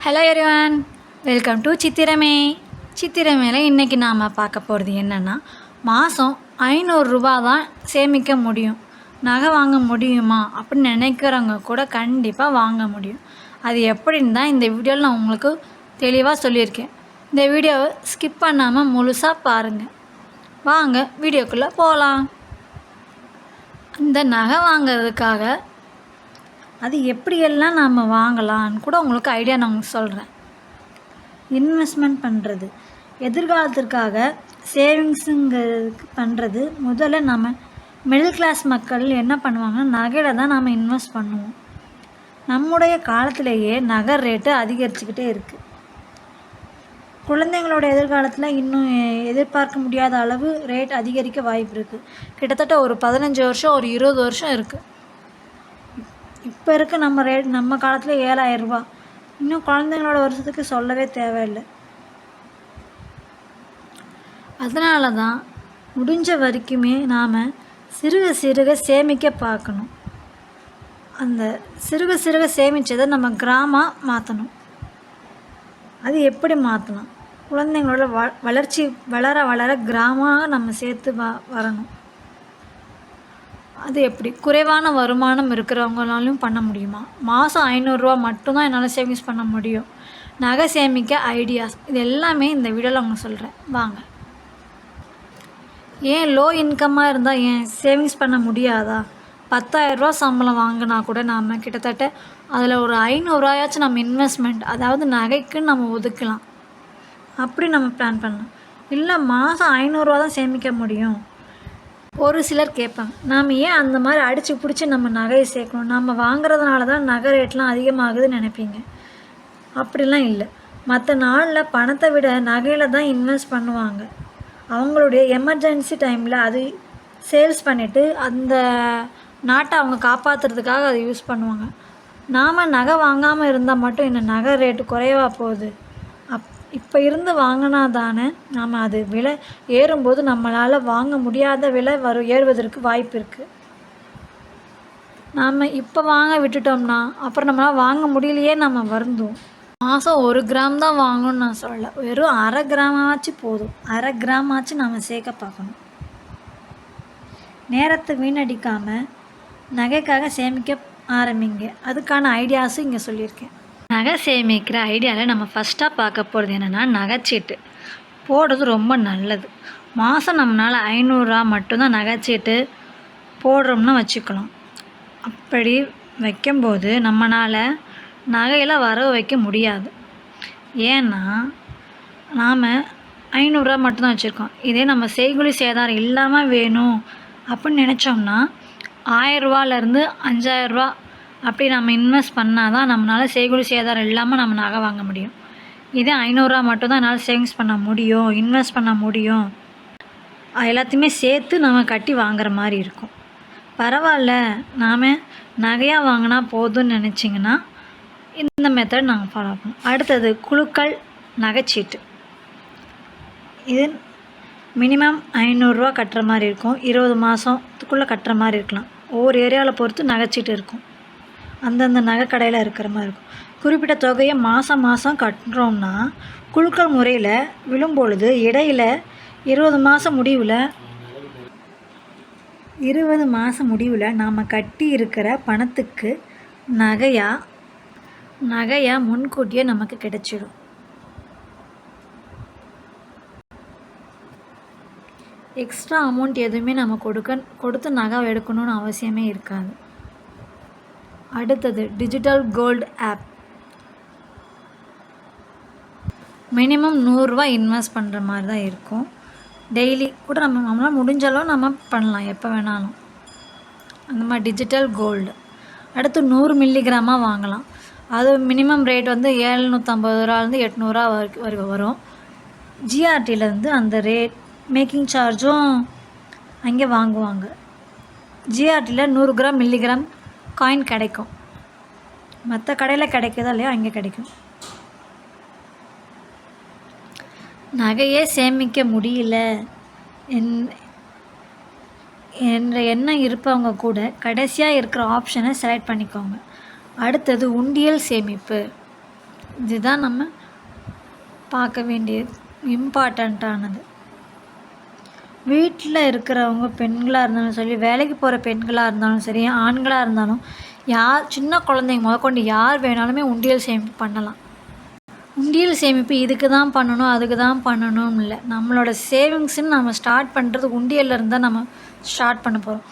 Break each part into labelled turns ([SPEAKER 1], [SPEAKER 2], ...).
[SPEAKER 1] Hello everyone, welcome to சித்திரமே. சித்திரமேல இன்றைக்கி நாம் பார்க்க போகிறது என்னென்னா, மாதம் 500 ரூபா தான் சேமிக்க முடியும், நகை வாங்க முடியுமா அப்படின்னு நினைக்கிறவங்க கூட கண்டிப்பாக வாங்க முடியும். அது எப்படின்னு தான் இந்த வீடியோவில் நான் உங்களுக்கு தெளிவாக சொல்லியிருக்கேன். இந்த வீடியோவை ஸ்கிப் பண்ணாமல் முழுசாக பாருங்கள். வாங்க வீடியோக்குள்ளே போகலாம். இந்த நகை வாங்கிறதுக்காக அது எப்படியெல்லாம் நாம் வாங்கலான்னு கூட உங்களுக்கு ஐடியா நான் உங்களுக்கு சொல்கிறேன். இன்வெஸ்ட்மெண்ட் பண்ணுறது, எதிர்காலத்திற்காக சேவிங்ஸுங்கிறதுக்கு பண்ணுறது. முதல்ல நம்ம மிடில் கிளாஸ் மக்கள் என்ன பண்ணுவாங்கன்னா, நகையில் தான் நாம் இன்வெஸ்ட் பண்ணுவோம். நம்முடைய காலத்திலேயே நகை ரேட்டு அதிகரிச்சுக்கிட்டே இருக்குது. குழந்தைங்களோட எதிர்காலத்தில் இன்னும் எதிர்பார்க்க முடியாத அளவு ரேட் அதிகரிக்க வாய்ப்பு இருக்குது. கிட்டத்தட்ட ஒரு 15 வருஷம், ஒரு 20 வருஷம் இருக்குது. இப்போ இருக்க நம்ம காலத்தில் 7,000 ரூபா. இன்னும் குழந்தைங்களோட வருஷத்துக்கு சொல்லவே தேவையில்லை. அதனால தான் முடிஞ்ச வரைக்குமே நாம் சிறுக சேமிக்க பார்க்கணும். அந்த சிறுக சேமித்ததை நம்ம கிராமமாக மாற்றணும். அது எப்படி மாற்றலாம்? குழந்தைங்களோட வளர்ச்சி வளர கிராமமாக நம்ம சேர்த்து வரணும். அது எப்படி? குறைவான வருமானம் இருக்கிறவங்களாலும் பண்ண முடியுமா? மாதம் 500 ரூபா மட்டும்தான் என்னால் சேவிங்ஸ் பண்ண முடியும். நகை சேமிக்க ஐடியாஸ், இது எல்லாமே இந்த வீடியோவில் அவங்க சொல்கிறேன். வாங்க. ஏன் லோ இன்கம்மாக இருந்தால் ஏன் சேவிங்ஸ் பண்ண முடியாதா? 10,000 ரூபா சம்பளம் வாங்கினா கூட நாம் கிட்டத்தட்ட அதில் ஒரு 500 ரூபாயாச்சும் நம்ம இன்வெஸ்ட்மெண்ட், அதாவது நகைக்குன்னு நம்ம ஒதுக்கலாம். அப்படி நம்ம பிளான் பண்ணலாம். இல்லை மாதம் 500 ரூபா தான் சேமிக்க முடியும். ஒரு சிலர் கேட்பாங்க, நாம் ஏன் அந்த மாதிரி அடித்து பிடிச்சி நம்ம நகையை சேர்க்கணும்? நம்ம வாங்குறதுனால தான் நகை ரேட்லாம் அதிகமாகுதுன்னு நினைப்பீங்க. அப்படிலாம் இல்லை. மற்ற நாளில் பணத்தை விட நகையில் தான் இன்வெஸ்ட் பண்ணுவாங்க. அவங்களுடைய எமர்ஜென்சி டைமில் அது சேல்ஸ் பண்ணிவிட்டு அந்த நாட்டை அவங்க காப்பாற்றுறதுக்காக அதை யூஸ் பண்ணுவாங்க. நாம் நகை வாங்காமல் இருந்தால் மட்டும் இந்த நகை ரேட்டு குறைவா போகுது? இப்போ இருந்து வாங்கினா தானே நாம் அது விலை ஏறும்போது நம்மளால் வாங்க முடியாத விலை ஏறுவதற்கு வாய்ப்பு இருக்குது. நாம் இப்போ வாங்க விட்டுட்டோம்னா அப்புறம் நம்மளால் வாங்க முடியலையே நம்ம வருந்தோம். மாதம் 1 கிராம் தான் வாங்கணும்னு நான் சொல்லலை, வெறும் 1/2 கிராமாச்சும் போதும். 1/2 கிராமாச்சும் நம்ம சேர்க்க பார்க்கணும். நேரத்தை வீணடிக்காமல் நகைக்காக சேமிக்க ஆரம்பிங்க. அதுக்கான ஐடியாஸும் இங்கே சொல்லியிருக்கேன். நகை சேமிக்கிற ஐடியாவில் நம்ம ஃபஸ்ட்டாக பார்க்க போகிறது என்னென்னா, நகைச்சீட்டு போடுறது ரொம்ப நல்லது. மாதம் நம்மளால் 500 ரூபா மட்டும்தான் நகைச்சீட்டு போடுறோம்னு வச்சுக்கலாம். அப்படி வைக்கும்போது நம்மளால் நகையில் வரவு வைக்க முடியாது. ஏன்னா நாம் 500 ரூபா மட்டும்தான் வச்சுருக்கோம். இதே நம்ம செய்கூலி சேதாரம் இல்லாமல் வேணும் அப்படின்னு நினச்சோம்னா 1000 ரூபாலேருந்து 5000 ரூபா அப்படி நம்ம இன்வெஸ்ட் பண்ணால் தான் நம்மளால் செய்கூலி சேதாரம் இல்லாமல் நம்ம நகை வாங்க முடியும். இதே 500 ரூபா மட்டும் தான் என்னால் சேவிங்ஸ் பண்ண முடியும், இன்வெஸ்ட் பண்ண முடியும், எல்லாத்தையுமே சேர்த்து நம்ம கட்டி வாங்குற மாதிரி இருக்கும். பரவாயில்ல, நாம் நகையாக வாங்கினா போதும்னு நினச்சிங்கன்னா இந்த மெத்தட் நாங்கள் ஃபாலோ பண்ணோம். அடுத்தது குழுக்கள் நகைச்சீட்டு. இது மினிமம் 500 ரூபா கட்டுற மாதிரி இருக்கும். 20 மாதத்துக்குள்ளே கட்டுற மாதிரி இருக்கலாம். ஒவ்வொரு ஏரியாவில் பொறுத்து நகைச்சீட்டு இருக்கும். அந்தந்த நகை கடையில் இருக்கிற மாதிரி இருக்கும். குறிப்பிட்ட தொகையை மாதம் கட்டுறோம்னா குழுக்கள் முறையில் விழும்பொழுது இடையில் 20 மாத முடிவில் நாம் கட்டி இருக்கிற பணத்துக்கு நகையாக முன்கூட்டியே நமக்கு கிடைச்சிடும். எக்ஸ்ட்ரா அமௌண்ட் எதுவுமே நம்ம கொடுத்து நகை எடுக்கணும்னு அவசியமே இருக்காது. அடுத்தது டிஜிட்டல் கோல்டு ஆப். மினிமம் 100 ரூபா இன்வெஸ்ட் பண்ணுற மாதிரி தான் இருக்கும். டெய்லி கூட நம்மளால் முடிஞ்சாலும் நம்ம பண்ணலாம், எப்போ வேணாலும். அந்த மாதிரி டிஜிட்டல் கோல்டு. அடுத்து 100 மில்லிகிராமாக வாங்கலாம். அது மினிமம் ரேட் வந்து 750 ரூபாலேருந்து 800 ரூபா வரைக்கும் வரும். ஜிஆர்டியிலேருந்து அந்த ரேட் மேக்கிங் சார்ஜும் அங்கே வாங்குவாங்க. ஜிஆர்டியில் 100 கிராம் மில்லிகிராம் காயின் கிடைக்கும். மற்ற கடையில் கிடைக்குதா இல்லையா, அங்கே கிடைக்கும். நகையே சேமிக்க முடியல என்ற எண்ணம் இருப்பவங்க கூட கடைசியாக இருக்கிற ஆப்ஷனை செலக்ட் பண்ணிக்கோங்க. அடுத்தது உண்டியல் சேமிப்பு. இதுதான் நம்ம பார்க்க வேண்டியது இம்பார்ட்டண்ட்டானது. வீட்டில் இருக்கிறவங்க பெண்களாக இருந்தாலும் சரி, வேலைக்கு போகிற பெண்களாக இருந்தாலும் சரி, ஆண்களாக இருந்தாலும் சின்ன குழந்தைங்க முதற்கொண்டு யார் வேணாலுமே உண்டியல் சேமிப்பு பண்ணலாம். உண்டியல் சேமிப்பு இதுக்கு தான் பண்ணணும், அதுக்கு தான் பண்ணணும் இல்லை. நம்மளோட சேவிங்ஸ்ன்னு நம்ம ஸ்டார்ட் பண்ணுறது உண்டியலில் இருந்தால் நம்ம ஸ்டார்ட் பண்ண போகிறோம்.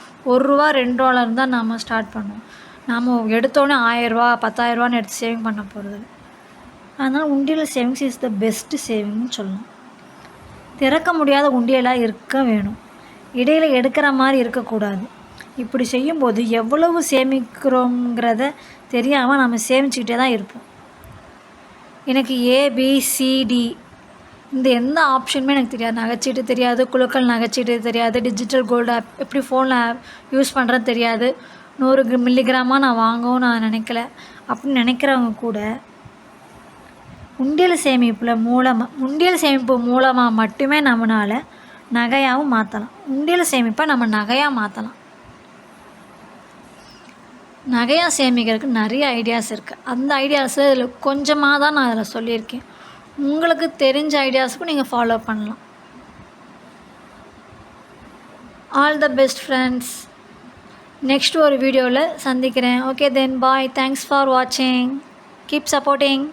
[SPEAKER 1] ரூ. 1 2 இருந்தால் நம்ம ஸ்டார்ட் பண்ணுவோம். நம்ம எடுத்தோடனே 1000 10,000 எடுத்து சேவிங் பண்ண போகிறது. அதனால் உண்டியல் சேவிங்ஸ் இஸ் த பெஸ்ட்டு சேவிங்னு சொல்லலாம். திறக்க முடியாத உண்டியலாக இருக்க வேணும். இடையில் எடுக்கிற மாதிரி இருக்கக்கூடாது. இப்படி செய்யும்போது எவ்வளவு சேமிக்கிறோங்கிறத தெரியாமல் நம்ம சேமிச்சுக்கிட்டே தான் இருப்போம். எனக்கு ஏபிசிடி இந்த எந்த ஆப்ஷனுமே எனக்கு தெரியாது. நகைச்சீட்டு தெரியாது, குலுக்கல் நகைச்சீட்டு தெரியாது, டிஜிட்டல் கோல்டு ஆப் எப்படி ஃபோனில் யூஸ் பண்ணுறது தெரியாது, 100 மில்லிகிராமாக நான் வாங்கவும் நான் நினைக்கல அப்படின்னு நினைக்கிறவங்க கூட உண்டியல் சேமிப்பு மூலமாக மட்டுமே நம்மளால் நகையாகவும் மாற்றலாம். உண்டியல் சேமிப்பை நம்ம நகையாக மாற்றலாம். நகையாக சேமிக்கிறதுக்கு நிறைய ஐடியாஸ் இருக்குது. அந்த ஐடியாஸில் இதில் கொஞ்சமாக தான் நான் அதில் சொல்லியிருக்கேன். உங்களுக்கு தெரிஞ்ச ஐடியாஸுக்கும் நீங்கள் ஃபாலோ பண்ணலாம். All the best friends. Next ஒரு வீடியோவில் சந்திக்கிறேன். Okay then bye. Thanks for வாட்சிங். Keep supporting.